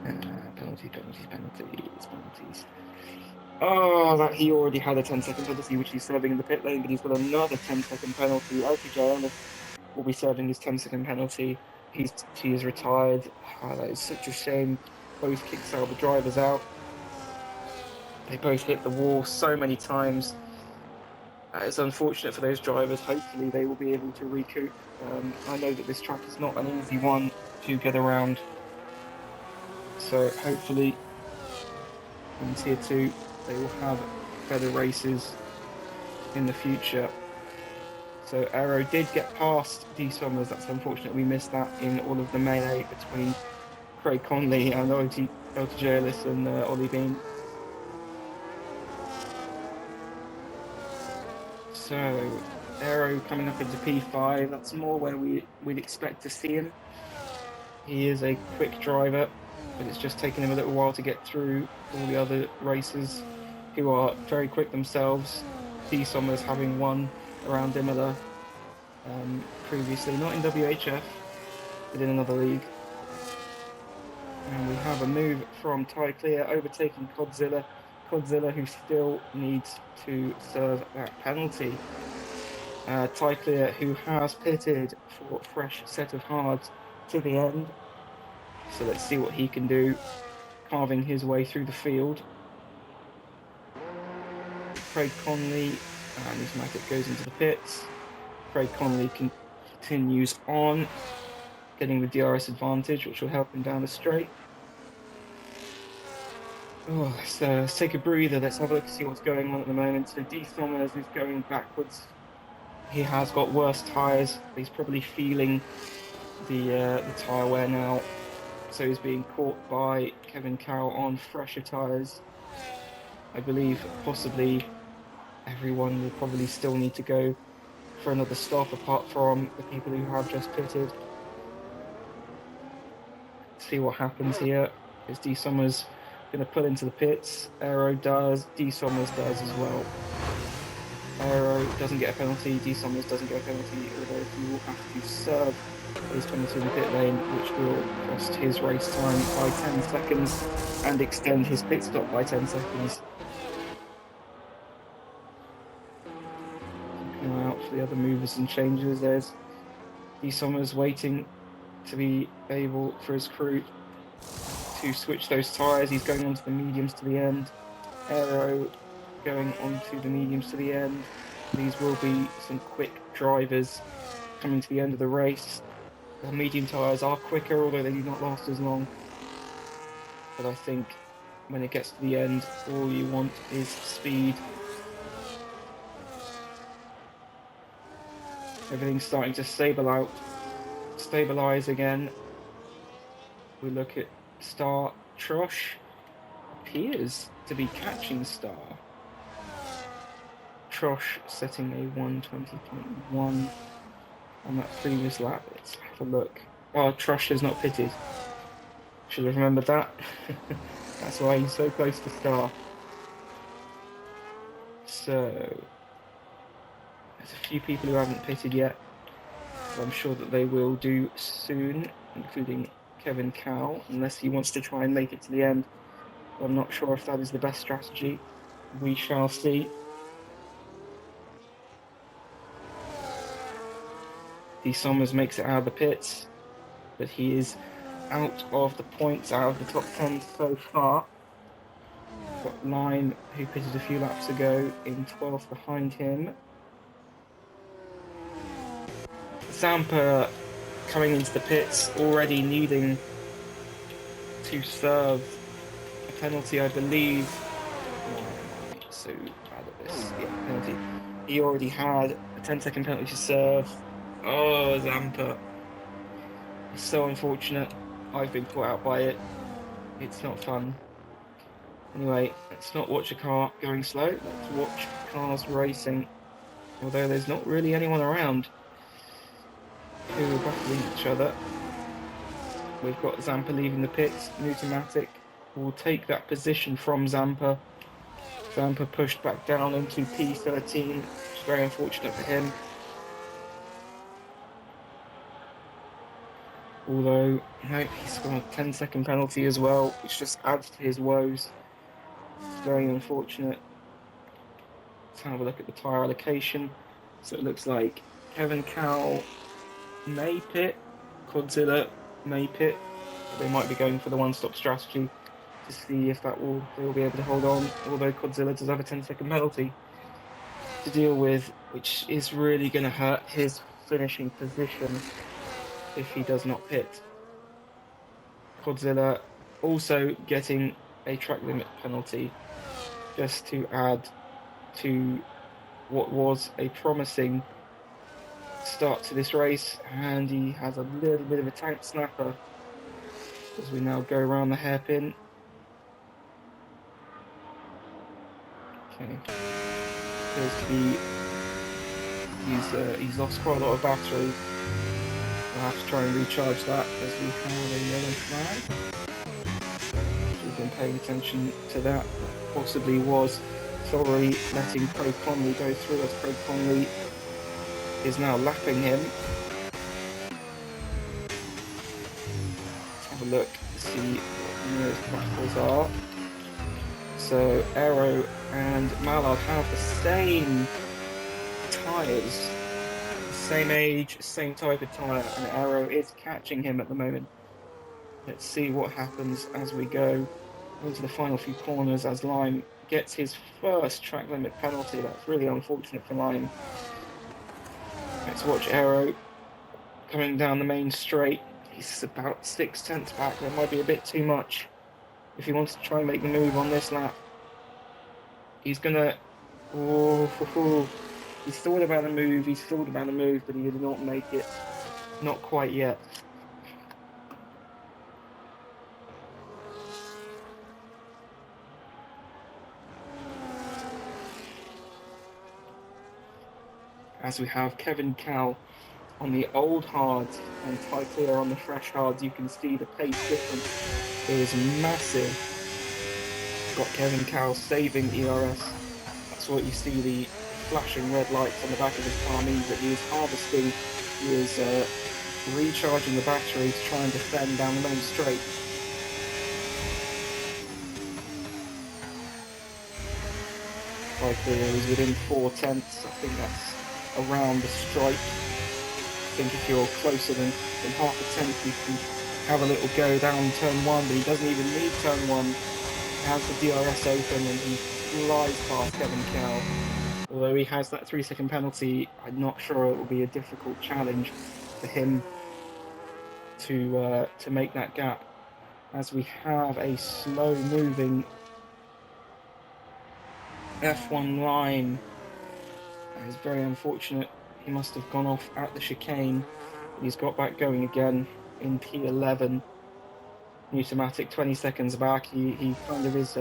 Penalties. Oh, that he already had a 10-second penalty, which he's serving in the pit lane, but he's got another 10-second penalty. LPJ Ellis will be serving his 10-second penalty. He is retired. Oh, that is such a shame. Both Kick-Sauber drivers out. They both hit the wall so many times. It's unfortunate for those drivers. Hopefully they will be able to recoup. I know that this track is not an easy one to get around. So hopefully in Tier 2 they will have better races in the future. So Aero did get past D Sommers. That's unfortunate. We missed that in all of the melee between Craig Conley and LTJ Ellis and Ollie Bean. So Aero coming up into P5. That's more where we'd expect to see him. He is a quick driver, but it's just taken him a little while to get through all the other racers who are very quick themselves. D Sommers having won around Imola previously, not in WHF, but in another league. And we have a move from Ty Clear overtaking Codzilla. Codzilla, who still needs to serve that penalty. Ty Clear, who has pitted for a fresh set of hards to the end. So let's see what he can do, carving his way through the field. Craig Conley, and his Matic goes into the pits. Craig Conley continues on, getting the DRS advantage, which will help him down the straight. Oh, so let's take a breather. Let's have a look and see what's going on at the moment. So D Sommers is going backwards. He has got worse tyres. He's probably feeling the tyre wear now. So he's being caught by Kevin Cow on fresher tyres. I believe possibly everyone will probably still need to go for another stop apart from the people who have just pitted. See what happens here. Is D Sommers going to pull into the pits? Aero does, D Sommers does as well. Aero doesn't get a penalty, D Summers doesn't get a penalty, although he will have to serve his penalty in the pit lane, which will cost his race time by 10 seconds and extend his pit stop by 10 seconds. Keep an eye out for the other movers and changes. There's D Summers waiting to be able for his crew to switch those tyres. He's going onto the mediums to the end. Aero going onto the mediums to the end. These will be some quick drivers coming to the end of the race. The medium tyres are quicker, although they do not last as long. But I think when it gets to the end, all you want is speed. Everything's starting to stabilize again. We look at Star. Trosh appears to be catching Star. Trosh setting a 1:20.1 on that previous lap. Let's have a look. Oh, Trosh has not pitted. Should have remembered that. That's why he's so close to Star. So there's a few people who haven't pitted yet, but I'm sure that they will do soon, including Kevin Cow, unless he wants to try and make it to the end. I'm not sure if that is the best strategy. We shall see. D Summers makes it out of the pits, but he is out of the points, out of the top 10 so far. Got Lime, who pitted a few laps ago, in 12th behind him. Zampa coming into the pits, already needing to serve a penalty, I believe. Why am I so bad at this? Yeah, penalty. He already had a 10-second penalty to serve. Oh, Zampa. It's so unfortunate. I've been caught out by it. It's not fun. Anyway, let's not watch a car going slow. Let's watch cars racing. Although there's not really anyone around who are battling each other. We've got Zampa leaving the pits. Newtomatic will take that position from Zampa. Zampa pushed back down into P13, which is very unfortunate for him. Although, no, he's got a 10-second penalty as well, which just adds to his woes. It's very unfortunate. Let's have a look at the tyre allocation. So it looks like Kevin Cow may pit, Godzilla may pit. They might be going for the one-stop strategy to see if they will be able to hold on. Although Godzilla does have a 10-second penalty to deal with, which is really going to hurt his finishing position if he does not pit. Godzilla also getting a track limit penalty, just to add to what was a promising start to this race, and he has a little bit of a tank snapper as we now go around the hairpin. Okay, appears to be he's lost quite a lot of battery. We'll have to try and recharge that as we have a yellow flag. We've been paying attention to that. That possibly was Sorry letting Craig Conley go through, as Craig Conley is now lapping him. Let's have a look to see what the nearest battles are. So Aero and Mallard have the same tyres, same age, same type of tyre, and Aero is catching him at the moment. Let's see what happens as we go into the final few corners, as Lime gets his first track limit penalty. That's really unfortunate for Lime. Let's watch Aero coming down the main straight. He's about 6/10 back. That might be a bit too much if he wants to try and make the move on this lap. He's gonna... Oh, he's thought about a move, but he did not make it. Not quite yet. As we have Kevin Cow on the old hards and Ty Clear on the fresh hards, you can see the pace difference is massive. Got Kevin Cow saving ERS. That's what you see, the flashing red lights on the back of his car means that he is harvesting, he is recharging the battery to try and defend down the main straight. Right there, he's within 4/10. I think that's around the strike. I think if you're closer than half a tenth, you can have a little go down turn 1, but he doesn't even need turn 1. He has the DRS open and he flies past Kevin Cow. Although he has that 3-second penalty, I'm not sure it will be a difficult challenge for him to make that gap, as we have a slow-moving F1 line. That is very unfortunate. He must have gone off at the chicane. He's got back going again in P11. Newtomatic 20 seconds back. He kind of is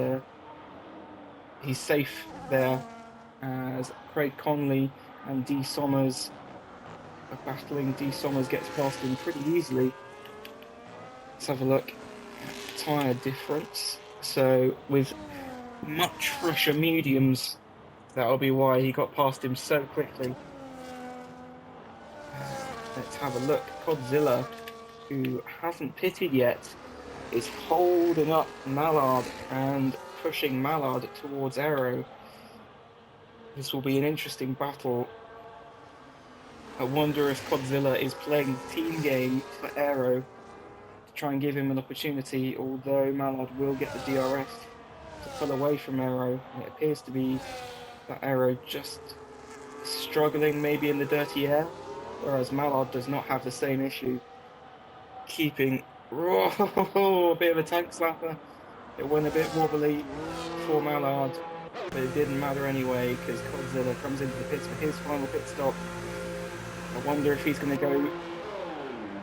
he's safe there, as Craig Conley and D. Sommers are battling. D. Sommers gets past him pretty easily. Let's have a look at tyre difference. So with much fresher mediums, that'll be why he got past him so quickly. Let's have a look. Codzilla, who hasn't pitted yet, is holding up Mallard and pushing Mallard towards Aero. This will be an interesting battle. I wonder if Codzilla is playing the team game for Aero to try and give him an opportunity, although Mallard will get the DRS to pull away from Aero. It appears to be that Aero just struggling maybe in the dirty air, whereas Mallard does not have the same issue. Keeping a bit of a tank slapper. It went a bit wobbly for Mallard, but it didn't matter anyway because Godzilla comes into the pits for his final pit stop. I wonder if he's going to go.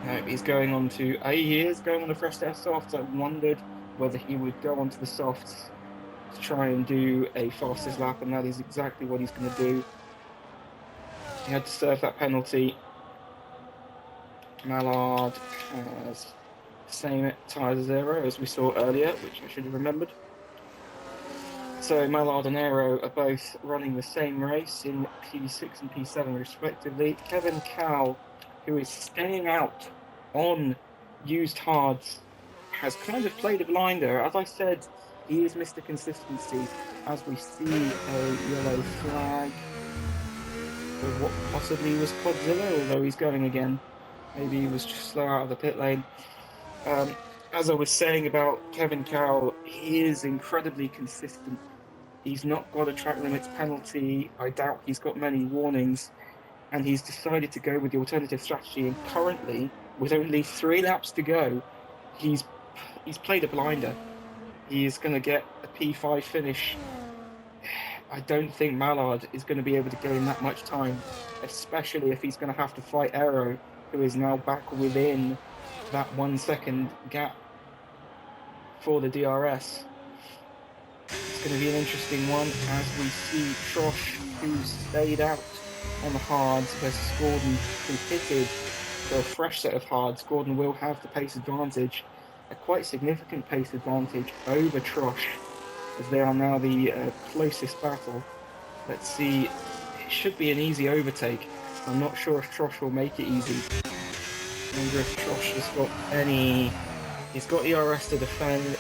No, he's going on to. He is going on the fresh test softs. I wondered whether he would go onto the softs to try and do a fastest lap, and that is exactly what he's going to do. He had to serve that penalty. Mallard has the same tyres as Aero as we saw earlier, which I should have remembered. So Mallard and Aero are both running the same race in P6 and P7 respectively. Kevin Cow, who is staying out on used hards, has kind of played a blinder. As I said, he is Mr. Consistency, as we see a yellow flag for what possibly was Quadzilla, although he's going again. Maybe he was just slow out of the pit lane. As I was saying about Kevin Cow, he is incredibly consistent. He's not got a track limits penalty. I doubt he's got many warnings. And he's decided to go with the alternative strategy. And currently, with only 3 laps to go, he's played a blinder. He's going to get a P5 finish. I don't think Mallard is going to be able to gain that much time, especially if he's going to have to fight Aero, who is now back within that 1 second gap for the DRS. It's going to be an interesting one as we see Trosh, who stayed out on the hards, versus Gordon, who pitted for a fresh set of hards. Gordon will have the pace advantage, a quite significant pace advantage over Trosh, as they are now the closest battle. Let's see, it should be an easy overtake. I'm not sure if Trosh will make it easy. I wonder if Trosh has got any. He's got ERS to defend,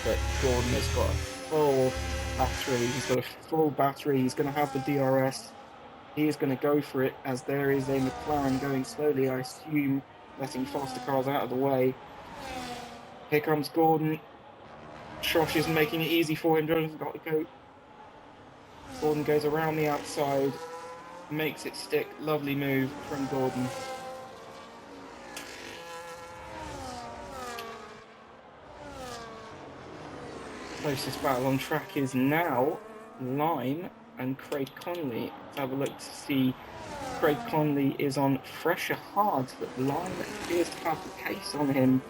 but Gordon has got a full battery. He's got a full battery. He's going to have the DRS. He is going to go for it, as there is a McLaren going slowly, I assume, letting faster cars out of the way. Here comes Gordon. Trosh isn't making it easy for him. Jordan's got to go. Gordon goes around the outside, makes it stick. Lovely move from Gordon. Closest battle on track is now Lime and Craig Conley. Let's have a look to see. Craig Conley is on fresher hards, but Lime appears to have the pace on him.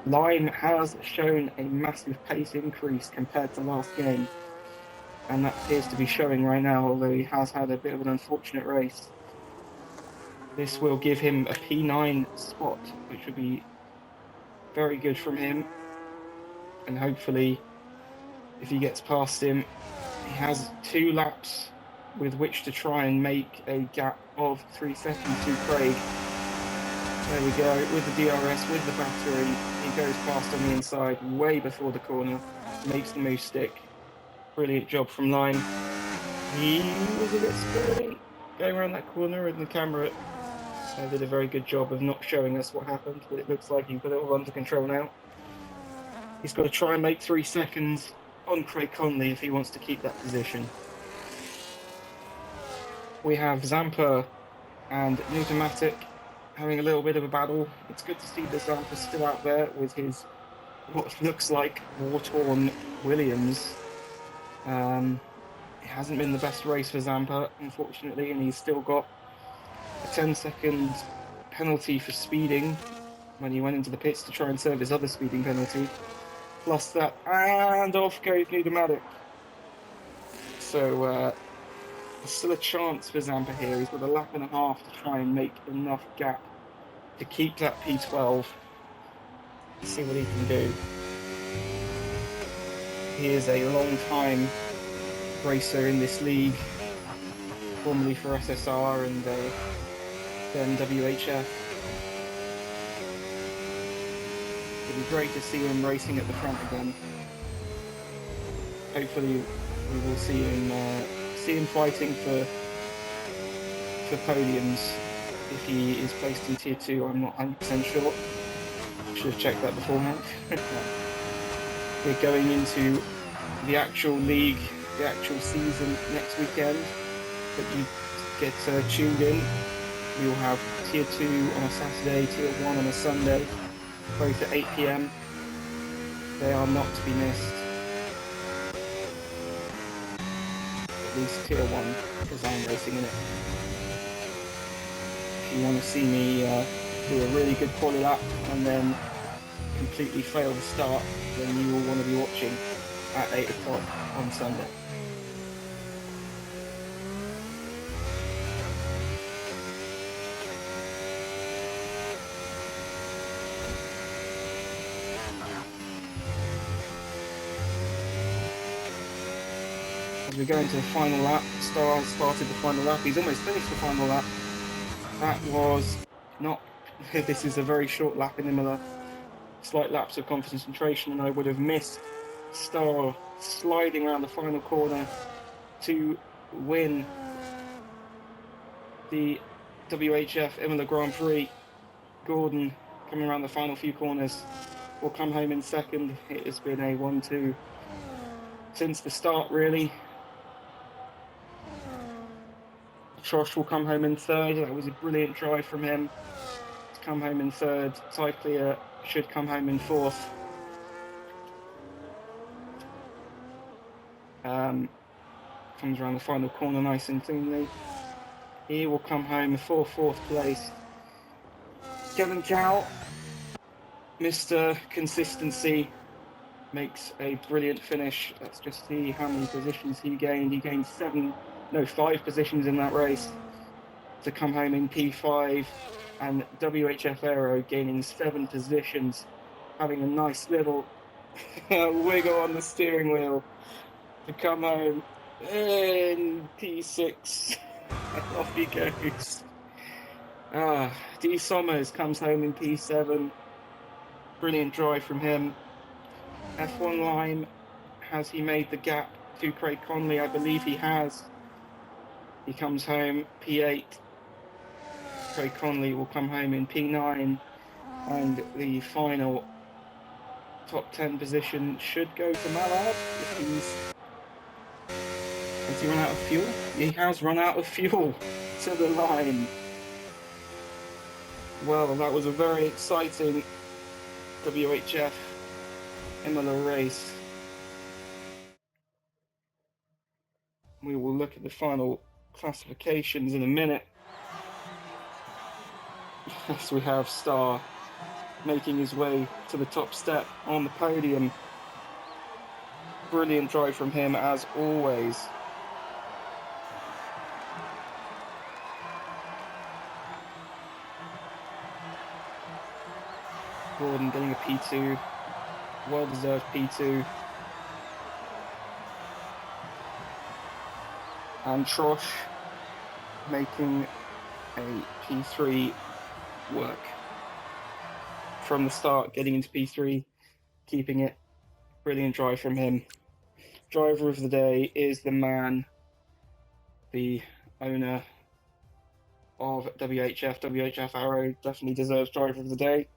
Lime has shown a massive pace increase compared to last game, and that appears to be showing right now, although he has had a bit of an unfortunate race. This will give him a P9 spot, which would be very good from him, and hopefully if he gets past him, he has 2 laps with which to try and make a gap of 3 seconds to Craig. There we go, with the DRS, with the battery, he goes past on the inside, way before the corner, makes the move stick. Brilliant job from line. He was a bit scary going around that corner, and the camera did a very good job of not showing us what happened, but it looks like he's got it all under control now. He's got to try and make 3 seconds on Craig Conley if he wants to keep that position. We have Zampa and Pneumatic having a little bit of a battle. It's good to see that Zampa still out there with his what looks like war-torn Williams. It hasn't been the best race for Zampa, unfortunately, and he's still got a 10-second penalty for speeding when he went into the pits to try and serve his other speeding penalty. Plus that, and off goes Pneumatic. So there's still a chance for Zampa here. He's got a lap and a half to try and make enough gap to keep that P12. See what he can do. He is a long-time racer in this league, formerly for SSR and then WHF. It'd be great to see him racing at the front again. Hopefully we will see him fighting for podiums. If he is placed in tier 2, I'm not 100% sure. Should have checked that beforehand. We're going into the actual league, the actual season next weekend. But you get tuned in. We will have tier 2 on a Saturday, tier 1 on a Sunday, both at 8 PM. They are not to be missed. At least tier 1, because I'm racing in it. If you want to see me do a really good quali lap and then completely fail the start, then you will want to be watching at 8 o'clock on Sunday. As we go into the final lap, Star started the final lap. He's almost finished the final lap. That was not... This is a very short lap in Imola. Slight lapse of concentration, and I would have missed Star sliding around the final corner to win the WHF Imola Grand Prix. Gordon, coming around the final few corners, will come home in second. It has been a 1-2 since the start, really. Trosh will come home in third. That was a brilliant drive from him to come home in third. Tyclear should come home in fourth. Comes around the final corner nice and cleanly. He will come home for fourth place. Kevin Cow, Mr. Consistency, makes a brilliant finish. Let's just see how many positions he gained. He gained 5 positions in that race to come home in P5, and WHF Aero gaining 7 positions, having a nice little wiggle on the steering wheel to come home in P6. And off he goes. D Sommers comes home in P7. Brilliant drive from him. F1 Lime, has he made the gap to Craig Conley? I believe he has. He comes home P8. Craig Conley will come home in P9. And the final top 10 position should go to Mallard if he's... Has he run out of fuel? He has run out of fuel to the line. Well, that was a very exciting WHF Imola race. We will look at the final classifications in a minute. Yes, we have Star making his way to the top step on the podium. Brilliant drive from him as always. Gordon getting a P2, well-deserved P2. and Trosh making a P3 work. From the start, getting into P3, keeping it. Brilliant drive from him. Driver of the day is the man, the owner of WHF Arrow, definitely deserves driver of the day.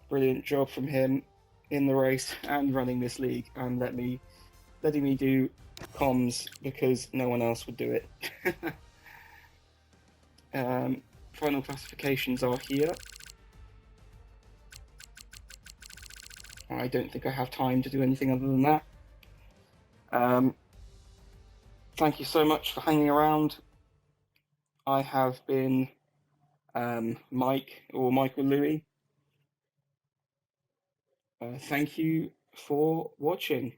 Brilliant job from him in the race and running this league, and letting me do comms because no one else would do it. Final classifications are here. I don't think I have time to do anything other than that. Thank you so much for hanging around. I have been Mike or Michael Louis. Thank you for watching.